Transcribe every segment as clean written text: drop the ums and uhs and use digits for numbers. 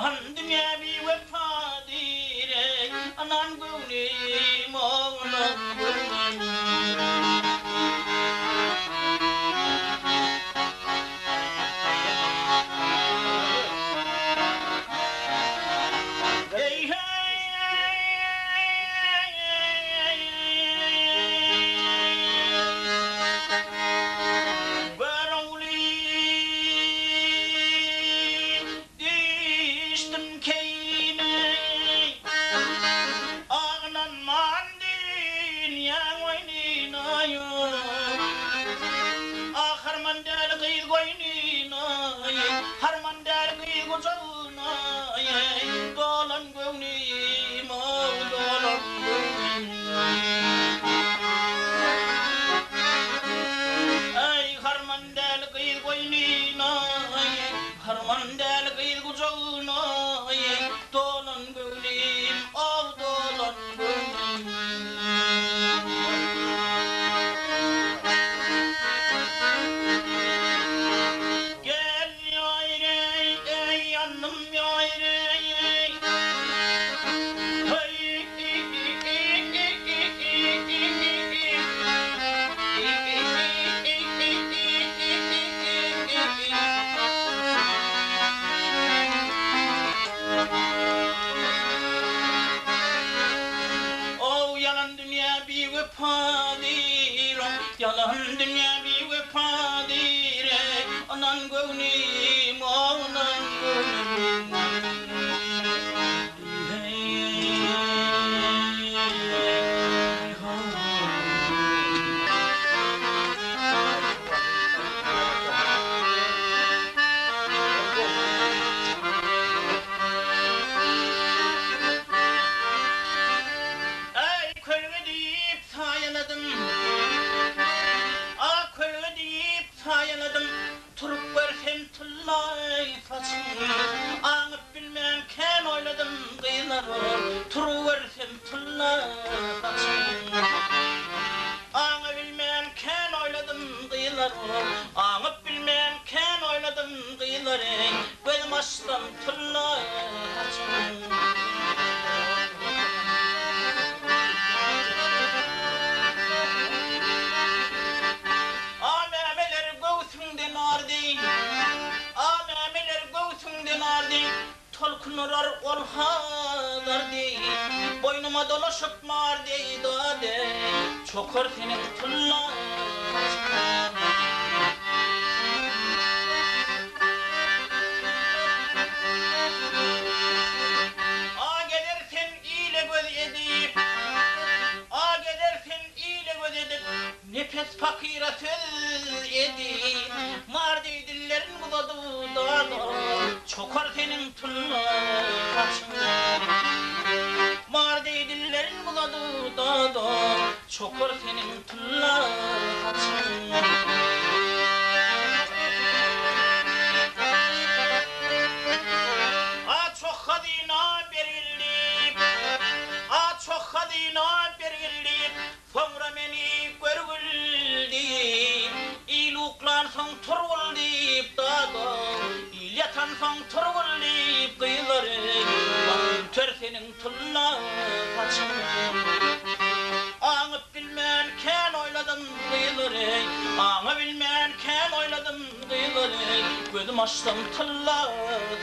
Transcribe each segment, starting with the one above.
Yalan dünya bir vefadır ey anan gönlüm oğlan gönlüm. Hey düştüm keyime ağlan mandin ya oynina yo harman del kıyı koynina harman del kıyı kucağına dolan gönlüm dolan gönlüm ay harman del kıyı koynina harman del kıyı kucağına dolan gönlüm dolan gönlüm. Gel yayrey ey yanım yayrey hey oh yalan dünya bir vefadır yalan dünya bir vefadır anan gönlüm anan gönlüm. Ey köyü deyip sayaladım köyü deyip sayaladım turup versem tıllay saçım anıp bilmem ken oyladım kıyılarım turup versem tıllay saçım anı bilmem ken oyladım kıyılarım anıp bilmem ken oyladım kıyılarım benim açtım tıllay saçım. Amemeler göğsünden ardi amemeler göğsünden ardi tolkunurar olhalardi boynuma dolaşıp mardi dade çokar senin tıllar gelirsen ile göz edip gelirsen ile göz edip nefes fakire söz edip mardi dillerin budadı dağda çokar senin tıllar mardi dillerin budadı dağda çokar senin tıllar çok hadina berilip çok hadina berilip sonra beni görgüldip iluklan son turguldip dağda ilyatan son turguldip kıyıları tör senin tıllar anıp bilmem ken oyladım kıyıları anı bilmem ken oyladım kıyıları gözüm açtım tıllar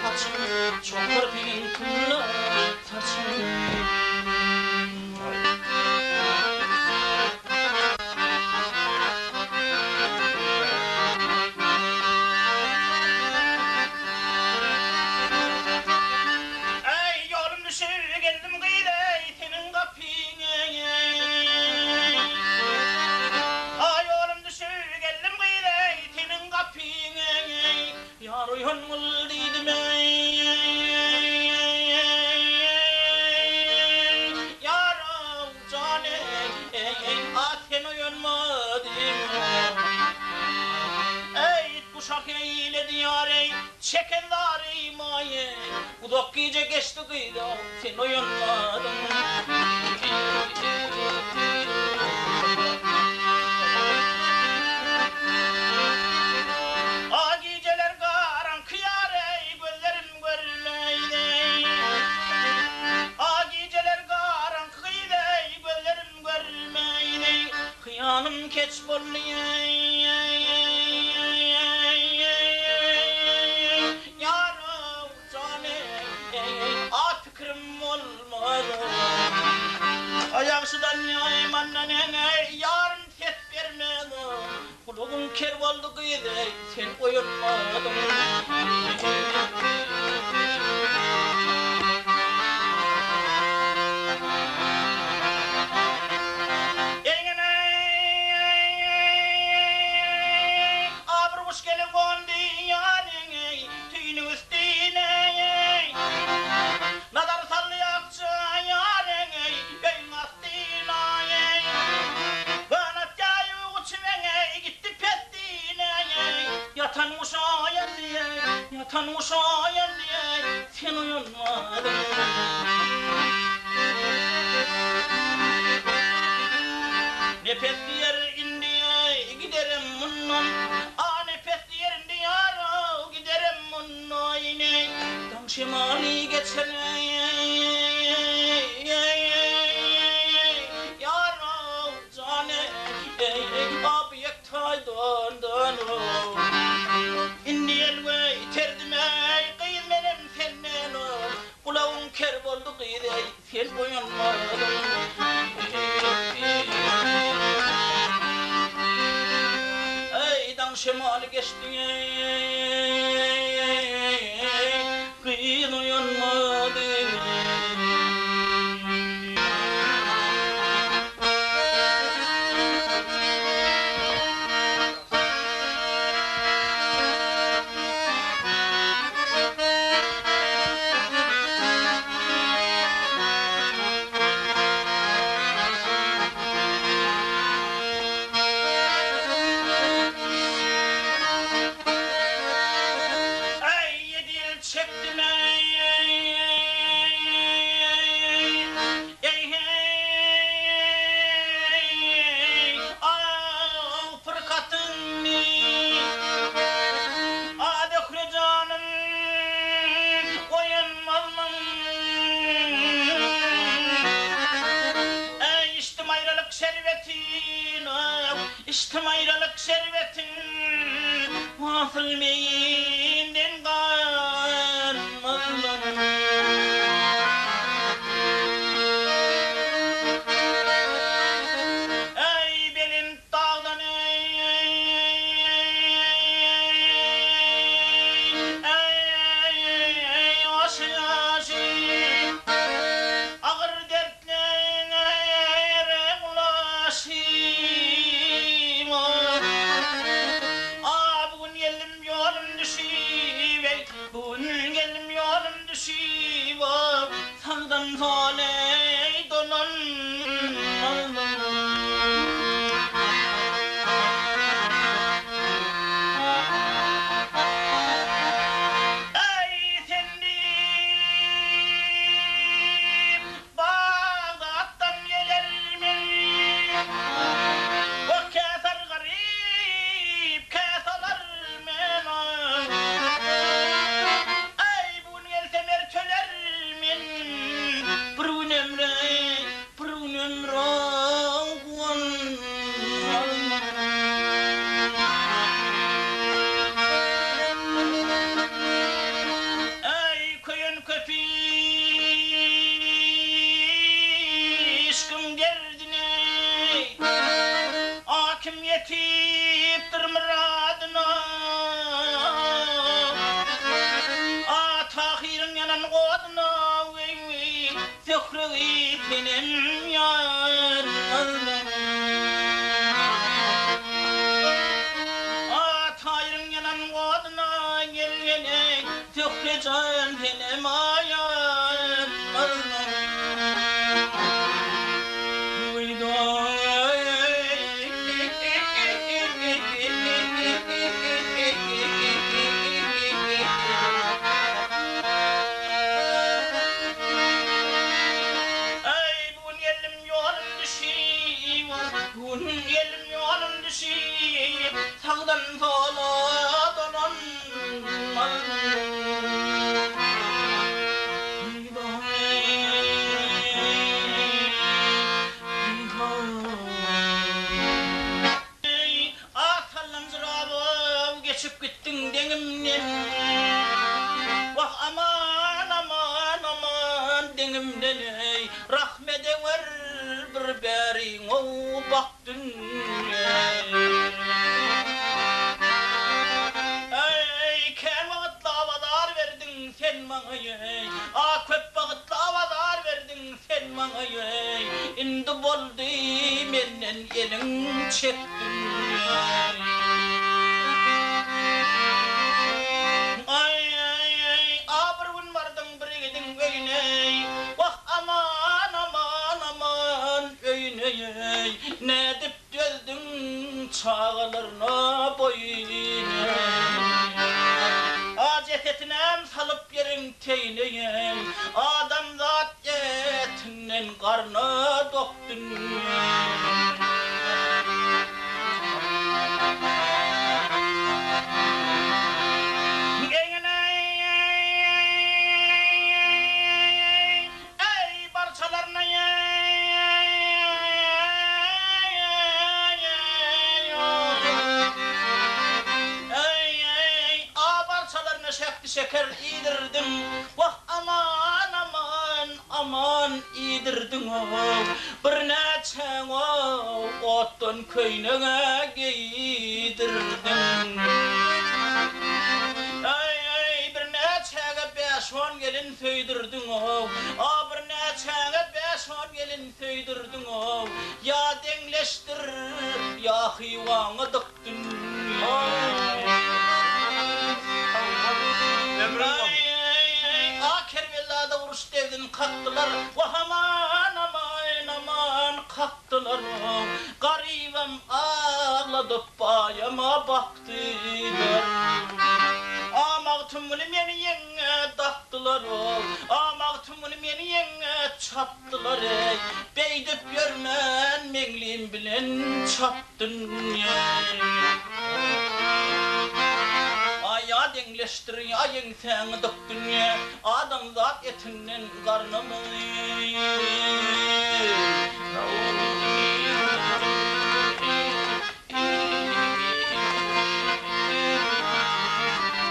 saçım çokar benim tıllar saçım. Ey yolum düşür geldim kıyıda senin kapına yolum düşür geldim kıyıda senin kapına yar uyanmıl dedim yar cane sen uyanmadın ey kuşak eyledi yare çeken dare maye udak gece geçti kıyıda sen uyanmadın. Geceler karanlık yare gözlerim görmeydi keç bolly yarım cane at fikrim olmadı ayaksıdan yaymandan yarım tet vermedi kuluğun ker oldu kıydı sen koyulmadın Yatan uşayan diye sen uyanmadın Nefes diyer indiye giderim bundan nefes diyer diyar giderim bundan yine Tam şimali geçene Yar cane abi yektay döndün İndiyel ve terdime kıyın benim senden Kulağın ker oldu kıydı sen koyunmadın Eydan şemali geçti kıyın uyanmadın İçtimayrılık servetin Vafıl meyinden kalmadan Ey belin dağdan ey aşı Ağır dertlere ulaşı Bugün gelim yolum düşüyor Sağdan soley dolan Ey sendim Bağdat'tan gelirmin O keser garip kesalar mena Yetiptir muradına Tahirin yanan koduna Zöhrevi senin yar Tahirin yanan koduna Gel gele Zöhre can senin ayar Sağdan sola dolan gözlerin o baktın. Ey ken vakitla avadar verdin sen bana ey. A köp vakitla avadar verdin sen bana ey. Indi boldu menden elin çektin. Ne dip geldin çağlarına boyuna. Acetetinem salıp yerin teyneye. Adam zat etinden karnı doktun. Şeker idirdim, vah aman aman aman idirdim o. Bir neçen o otun köynüne giydirdim. Bir neçene 5-10 gelin söydirdin o. Bir neçene 5-10 gelin söydirdin o. Ya dengleştir ya hayvanı dıktın. Kervelada vuruş devdin kalktılar. Vah aman aman aman kalktılar. Garibim ağladı bayama baktılar. Amağtımını beni yenge taktılar. Amağtımını beni yenge çattılar. Beydip görmen menlim bilen çattın ya. Ya dengleştirin ayın sen döktün ya. Adam zat etinden karnımı.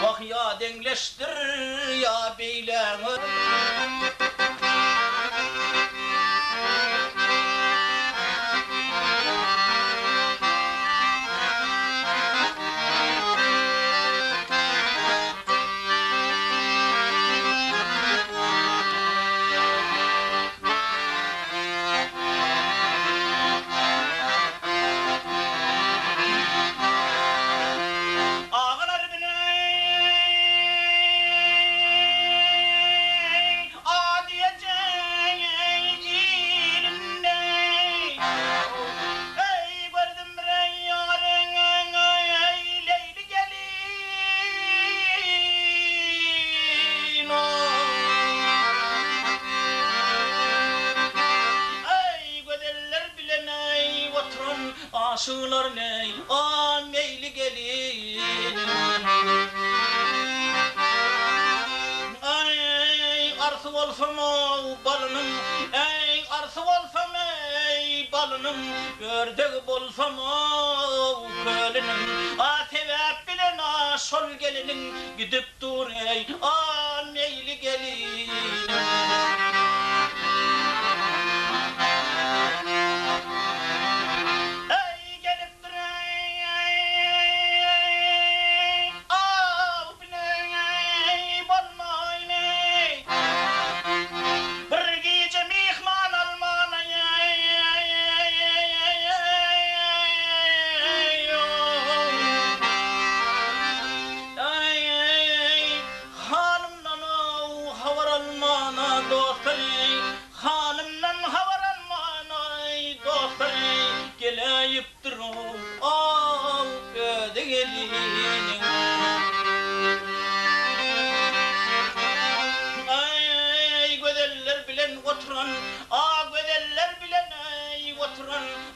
Vah ya dengleştir ya beylemi. Aşılar ney, meyli gelin. Ey arsı olsam o balınım, ey arsı olsam ey balınım, ördek olsam o kölünüm. Sebep bilen şol gelinin, gidip dur ey, meyli gelin.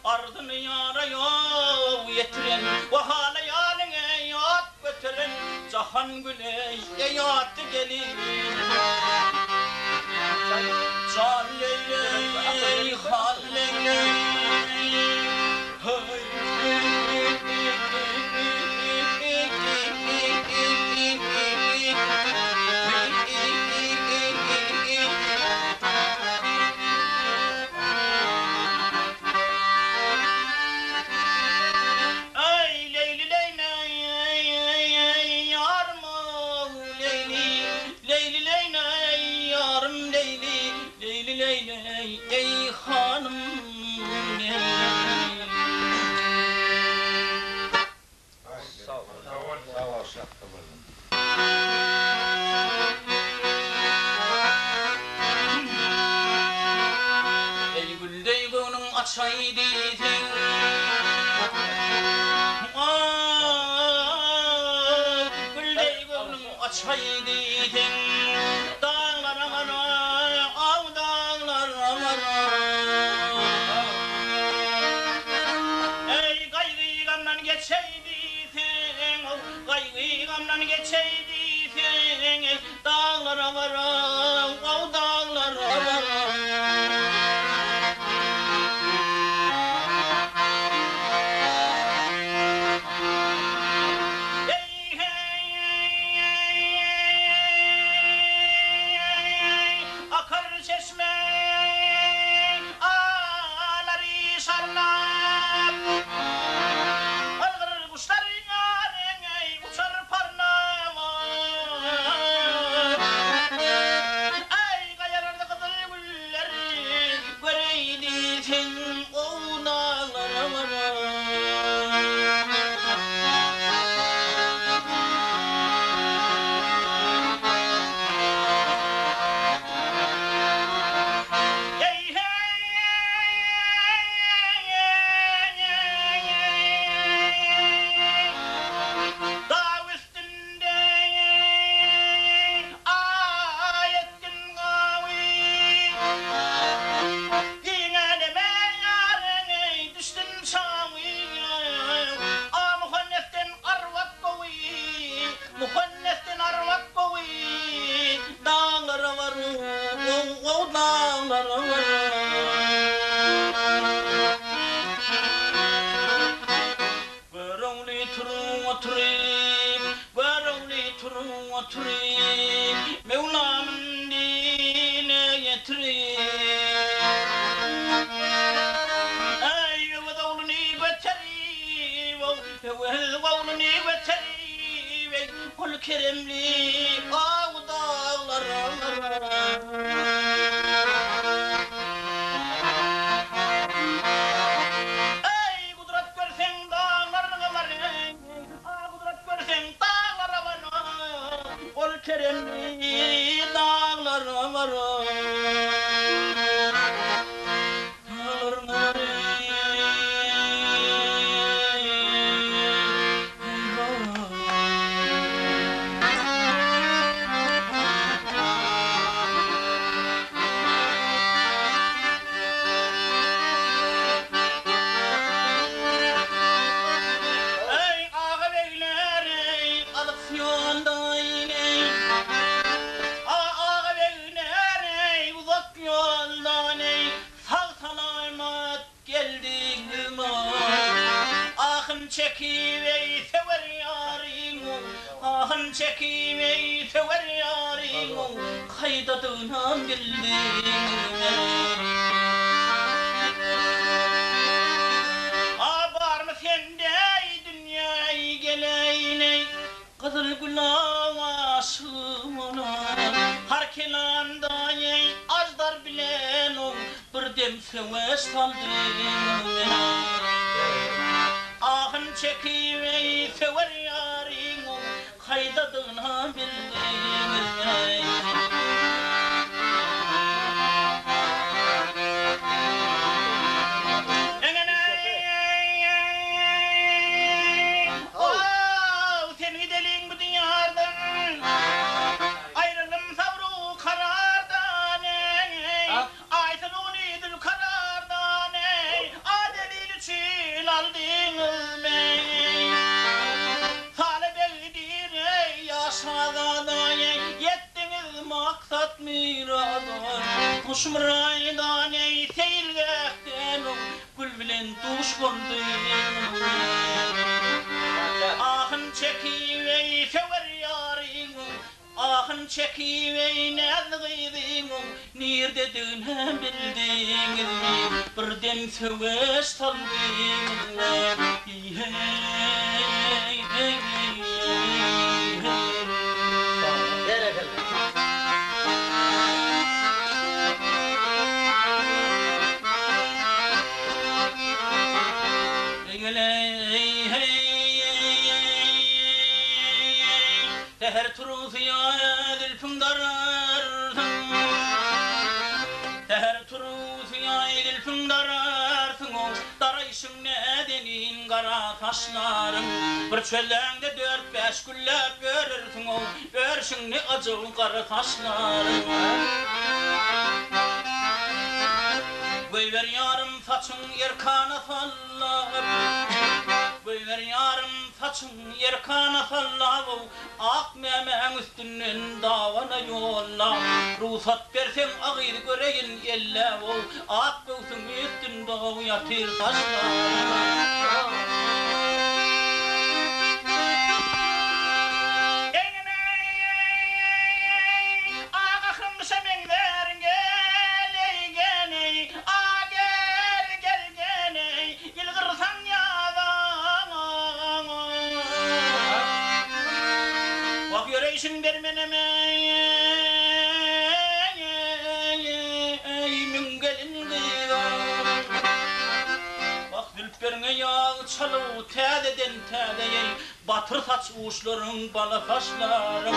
Ardını yara yov yetirin, vahala yarın eyat götürün, cahan güley eyat gelin. Can leyley, hal leyley. açaydı güldey gönlüm açaydı dağlara vara av dağlara vara ey gayrı gamdan geçeydi gayrı gamdan geçeydi dağlara vara av dağlara vara Mevlamın dine getireyim ey vadavluni beteriyim vavluni beteriyim kul keremli av dağlara ey kudret görsen dağlarına var kudret görsen dağlara var kul keremli dağlara var çekivey sever yarim ahın çekivey sever yarim kaydadığına bildim var mı sende dünyayı geleyne kızıl gülavasına har kelanda azdar bilen bir dem seves kaldım ahın çekivey sever yarim kaydadığına bildim sen gidelim bu dünyadan ayrılım savru karardan aysan unidir karardan adelil için aldın yettiniz maksat miradan kuşmuraydan seyirgekten gül bilen tuş buldum ahın çekivey sever yarim ahın çekivey nezgidin nirde dönem bildin bir dem seves talbin Teher turuz ya dilfin darar Teher turuz ya dilfin darar göreysin ne denin kara taşlarım. Bir çölende 4-5 güllep görürsün o, görsün ne acıl kara taşlarım. Buyver yarım saçın yerkana sallar, buyver yarım saçın yerkana sallar, ak memen üstünden davana yolla. Ruhsat versen ağır göreyin elle, ak göğsün üstünde yatır taşlar. Göreysin bermeneme min gelin kıyam. Bak zülplerine yağ çalı tədeden tədeye, batır saç uçların bala kaşlarım.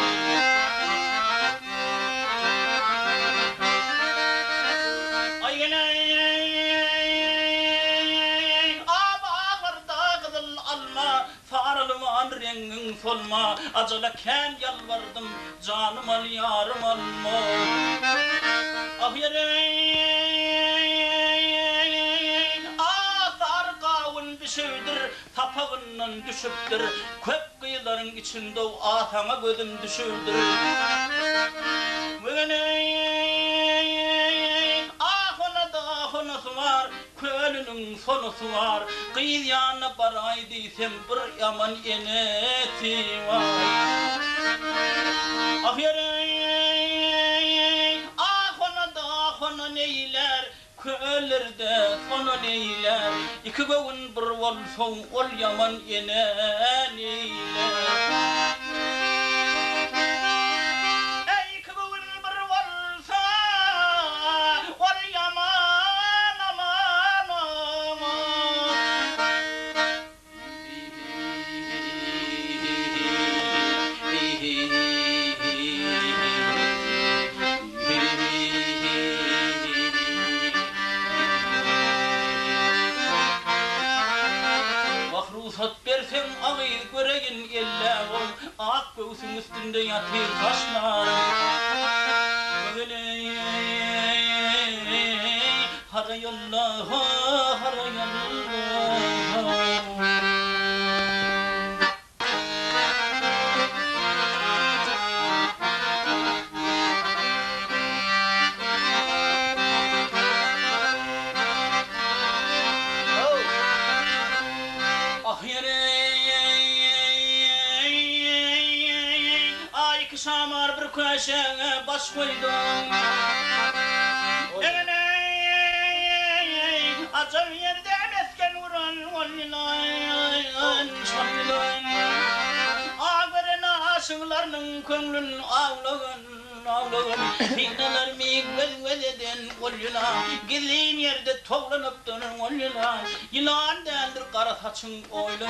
Rengin solma, acılaken yalvardım, canım al yarım alma. Ah yereyn, ağzar kavun bir şeydir, tapağından düşüptür. Köp kıyıların içinde o atama gözüm düşürdür. Ah ona da honası var, kölünün sonusu var. Kıyı yanına baraydıysam bir yaman eneti var. Ah yereyn, ah ona da ona neyler, köllerde sonu neyler. İki göğün bir olsun ol yaman ene neyler. Ak göğsün üstünde yatır taşlar. Böyle harayallah, harayallah. Ah yere şamar bir köşeye baş koydum. Acım yerde mesken vuran ollilan şollilan. Ağırın aşıklarının könlün ağlığın Fitneler mi göz eden ollilan. Gizliğin yerde toplanıp dönün ollilan. Yılan değildir kara saçın oylun.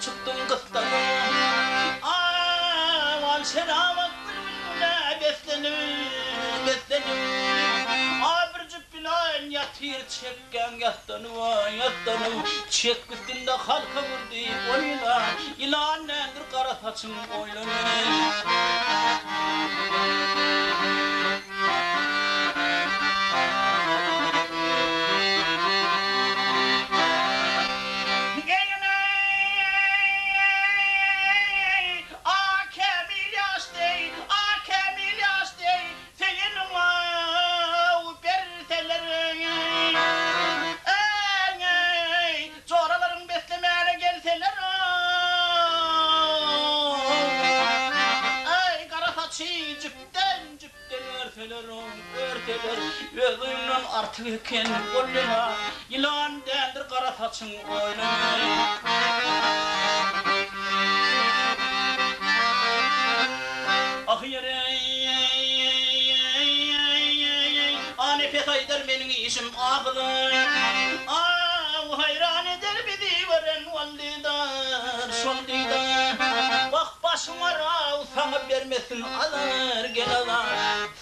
Çıktım kıstanım, aman şerabat gülümle beslenim. Bir cübbülen yatır çekken yattanım, çek üstünde halka vurdu oyla, ilan nendir kara saçın oylanır. Gözümden artık eken kolluna, yılan değildir kara saçın oynamaya. Ah yere, nefes aydır benim işim ağlı. Hayran eder bizi veren vallidar, şollidar. Bak baş Aşmara sana vermesin alır gel alır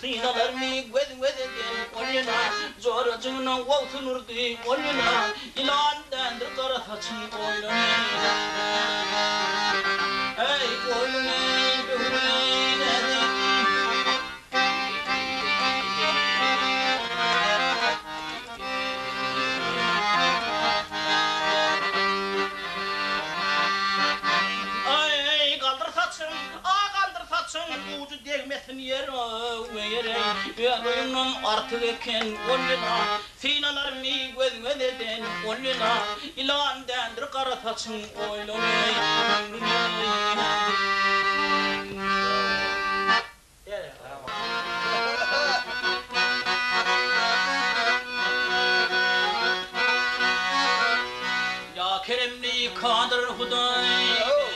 Sinalar mi göz den oyuna Zoracığına olsunurdu oyuna İlandendir kara saçın oyuna Ey oyuna ucu değmesin yere Yanımdan artık eken onuna Sinalar mi göz eden onuna İlandendir kara saçın oyluna Ya keremli kadir huday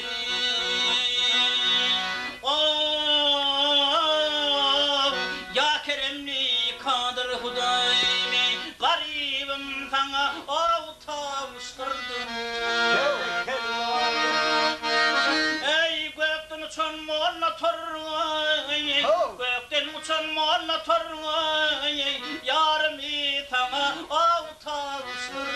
Gökten uçan malla torun yarimi sana avtavşırdım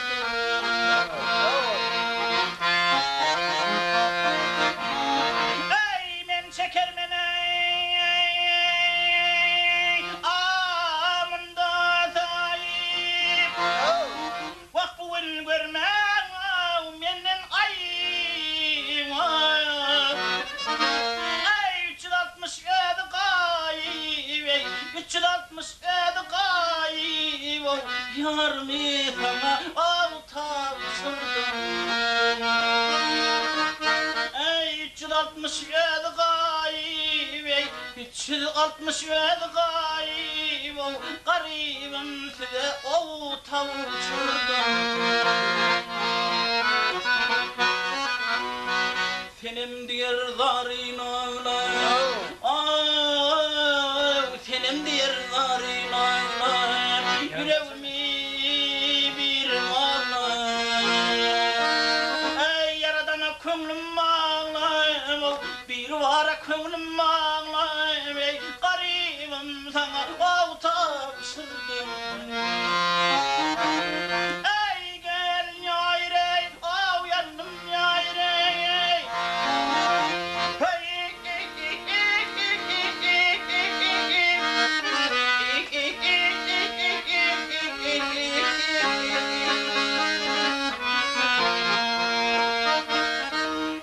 Ey men çeker mene amında zayıf Vak bu el görmem menden ayım Ey 367 gayb yarmi sana avtavşırdım Ey 367 gayb 367 gayb garibim size avtavşırdım Senem diyer zarin ağlar Senem diyer zarin ağlar Yüreğimi bir ağlar Ey yaradana könglim ağlar Bir vara könglim ağlar Ey garibim sana avtavşırdım Ey gel yayrey av yandım yayrey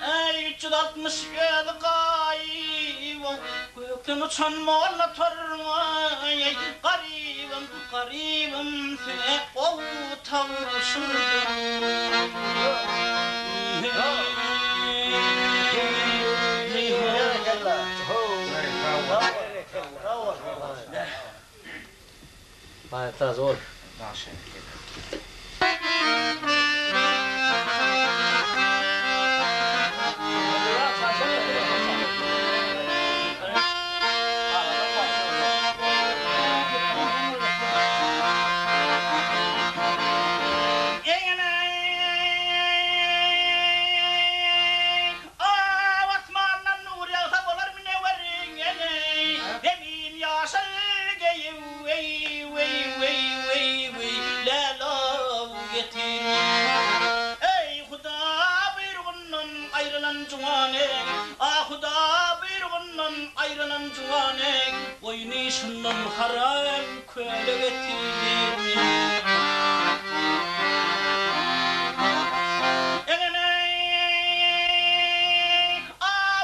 Ey 367 gayb Gökten uçan malla torun Garibim sene avtavşırdım Tá zor. ayrılan cuvanek boynu şundan haram köle getirdim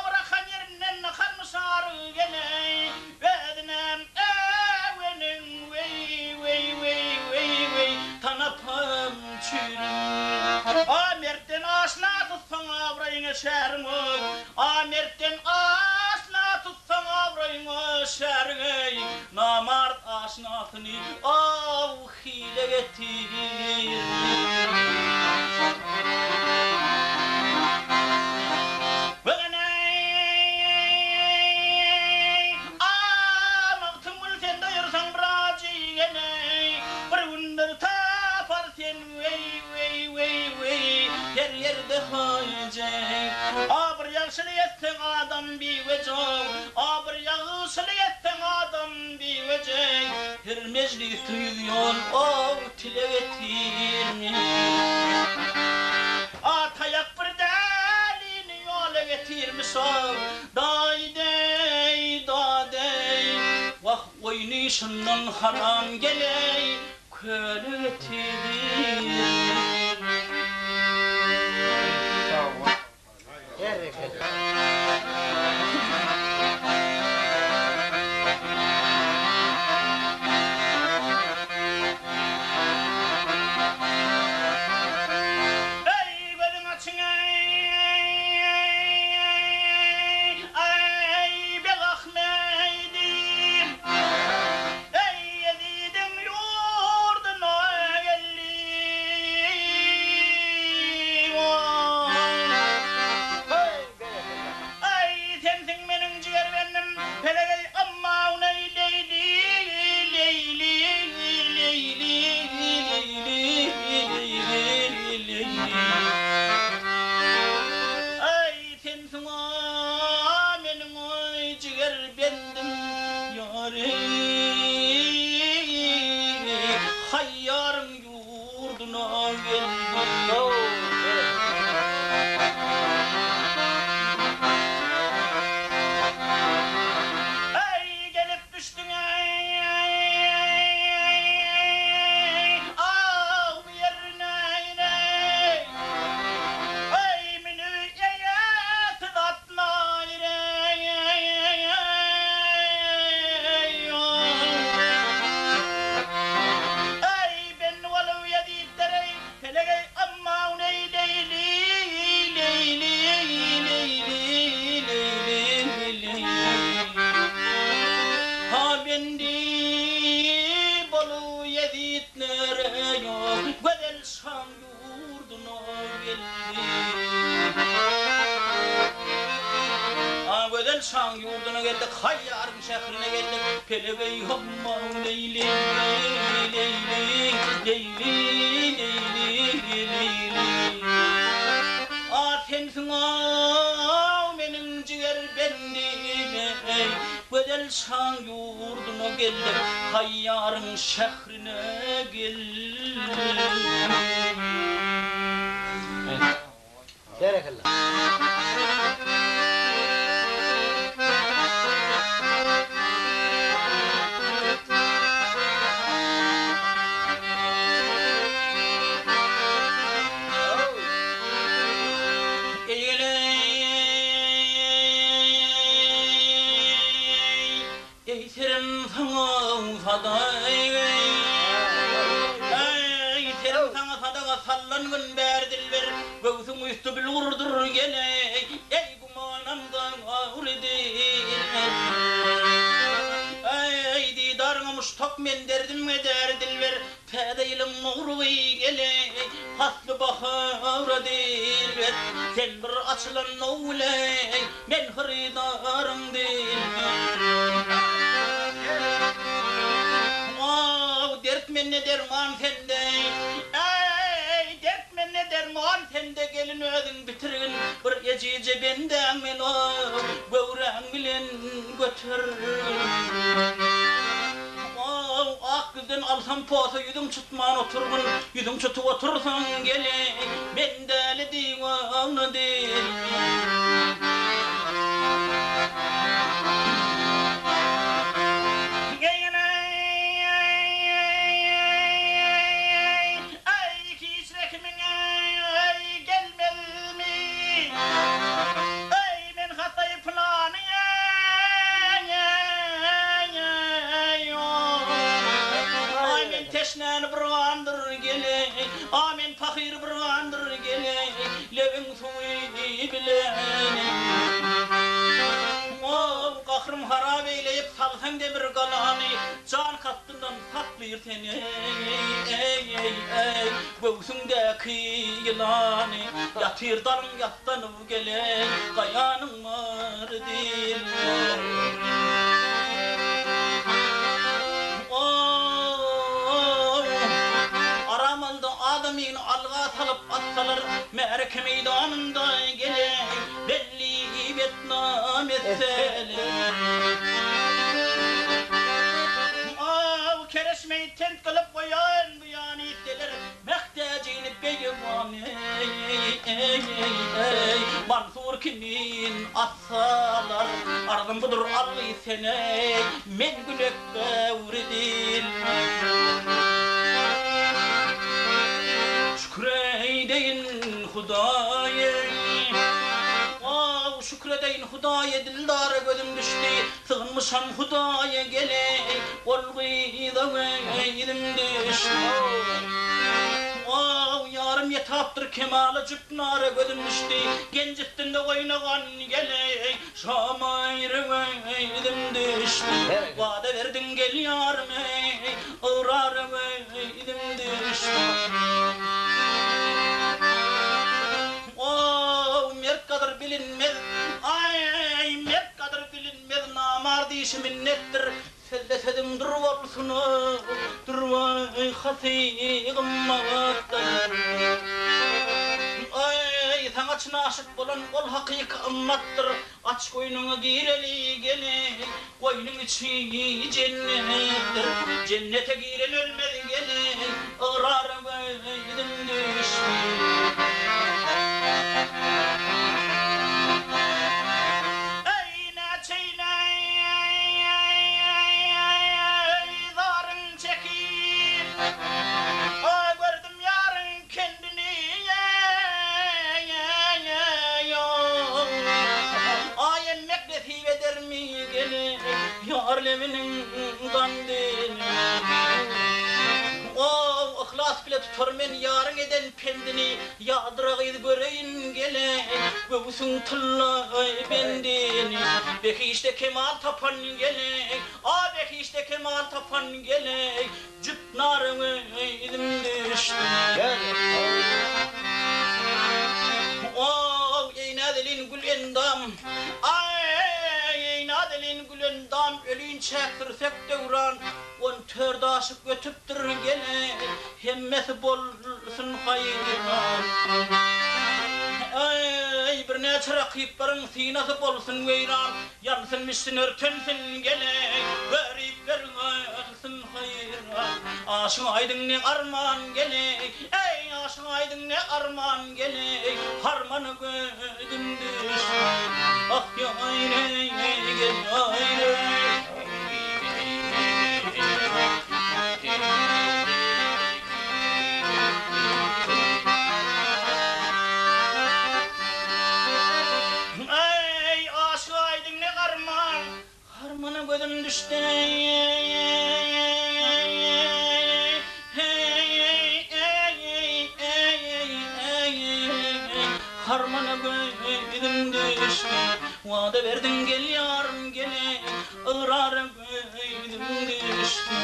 bırakan yerinden kalmışar gene vedinem evenin vey tanapam çürüm Amert'ten asla tutsan abrayına şermi Amert'ten asla tutsan abrayına şermi namart aşnatını av hile getir Her yerde hacek bir yaşlı yetten adam bir her meclis yol o tilevetir Atayak bir delini yola getirmiş o Daydey dadey Vah oynayışından haram geley kölevetir Ey gözün açın ey be Ahmet'im Ey Yezid'in yurduna geldim Ey sensin benim ciğer benim Pelegey amma unay leyli leyli Ay sensin o benim oy ciğer bendim yâri hayyarın yurduna geldim Ey gelip düştün ey Ağ yerine ey Ey minüyeye tıdatla Ey ben valu yedidderey Pelegey amma uney leyli Ha bendi bolu yeditlere yok Güzel Şam yurduna geldik Ha güzel Şam yurduna geldik Hayyarın şehrine geldik Pelegey hamma leyli sensin o benim ciğer bendim ey Güzel Şam yurduna geldim Hayyarın şehrine geldim Ey serim sana faday Ey serim sana sadaga sallangın berdilber Göğsüm üstü bil vurdur geley Ey gumanamdan ağrıdır Ey didarına muştak men derdim ederdilber Fedeylim nuru geley Haslı bahara dilber Sen bir açılan noley Men hırıdarım dilber Dert menne derman sende Ey dert menne derman sende Gelin ödün bitirin Bir ecice benden men o Gövrem bilen götür Ak kızdan alsam posa yüzüm tutman oturgun Yüzüm tutup otursan gelin Ben deli divanı değil Teşnen bir andır gele, amin fakir bir andır gele, levin suyu bilene. O kahrım harap eyleyip salsan demir kalanı, can kattından saklıyor seni. Ey göğsündeki yılanı, yatır dalın yattanıp gele, kayanın var değil. Adamın alga salıp atsalar merke meydanında gele belli Vietnam etseler. Kerem Mansur kimin assalar ardım budur algı sene men gülekte uridil şükredeyin Hudaya şükredeyin Hudaya dildara gözüm düştü sığınmışam Hudaya gele olgıyda veydim düştü yarım yetaptır kemale cüpnara gözüm düştü gencittin de oynagan gele şamayr veydim düştü vade verdin gel yarım ırar veydim düştü mer kadar bilinmez ay mer kadar bilinmez namar dişi minnettir sellesedim durvalsın durvay hasîgim mağattan ay sanatçına aşık bolan ol hakik ammattır aç koynunu gireli gele koynun içi cennettir cennete giren ölmez gele ırar beydim düştü Yarleminin dandini ihlas bile tutar men yarın eden pendini yadırağıydı göreyin gele göğsün tıllay bendini belki işte kemal tapan gele belki işte kemal tapan gele cüp narını edim düştü eynadelin gül endam Nadelin gülün dam ölün çektirsek devran on törde aşık götüptür gele hemmeti bolsun hayran ay bir neçe rakiplerin sinası bolsun veyran yansın mişsin örtünsün gele verip vermezsin hayran aşın aydın ne arman gele ey aşın aydın ne arman gele harmanı gödüm düştü ah ya ayne gel ayne ey aşık aydın ne arman harmanı gözüm düştü harmana gözüm düştü vade verdin gel yarım gele ırar gözüm düştü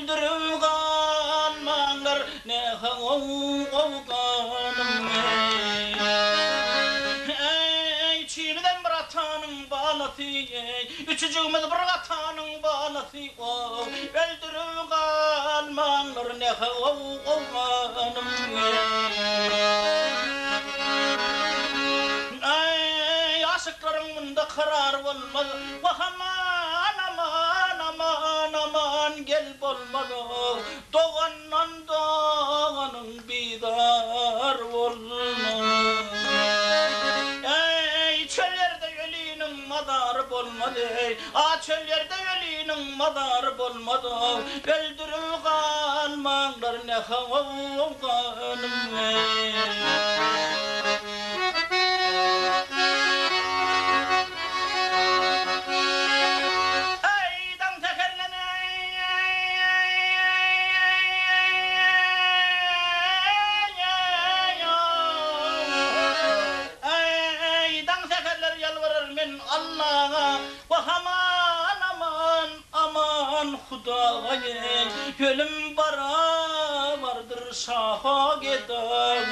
öldürüp kalmanlar ne kovganım ey çiğniden bir atanın balası üçücüğümüz bir atanın balası öldürüp kalmanlar ne kovganım ey aşıklarım bunda karar olmaz aman gel bolmadı doğandan doğanın bidar olmaz ey çöllerde ölünün madarı bolmadı çöllerde ölünün madarı bolmadı öldürüp kalmanlar ne havganım Allah'a ve aman ey, ölüm bara vardır şaha geden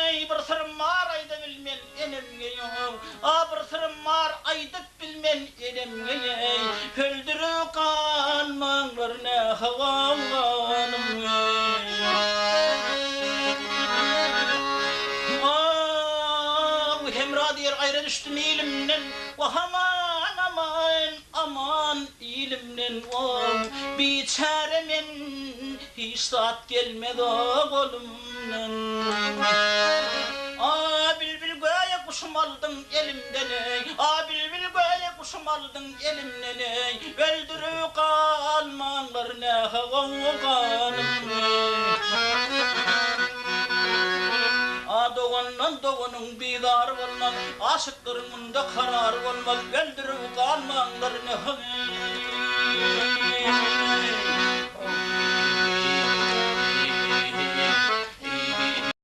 ey, bir sırrım var ayda bilmen enemge yok, bir sırrım var aydıp bilmen enemge ey, öldürü kalmanlar ne havanım Hemradiyer ayrı düştüm ilimden, aman aman aman ilimden, biçaremen hiç saat gelmedi kolumdan. Bülbül göğe kuşum aldın elimden ey, bülbül göğe kuşum aldın elimden ey, öldürü kalmanlar ne havanım Doğanın bidar olmaz, aşıklarının da karar olmaz, öldürüp kalmanlar ne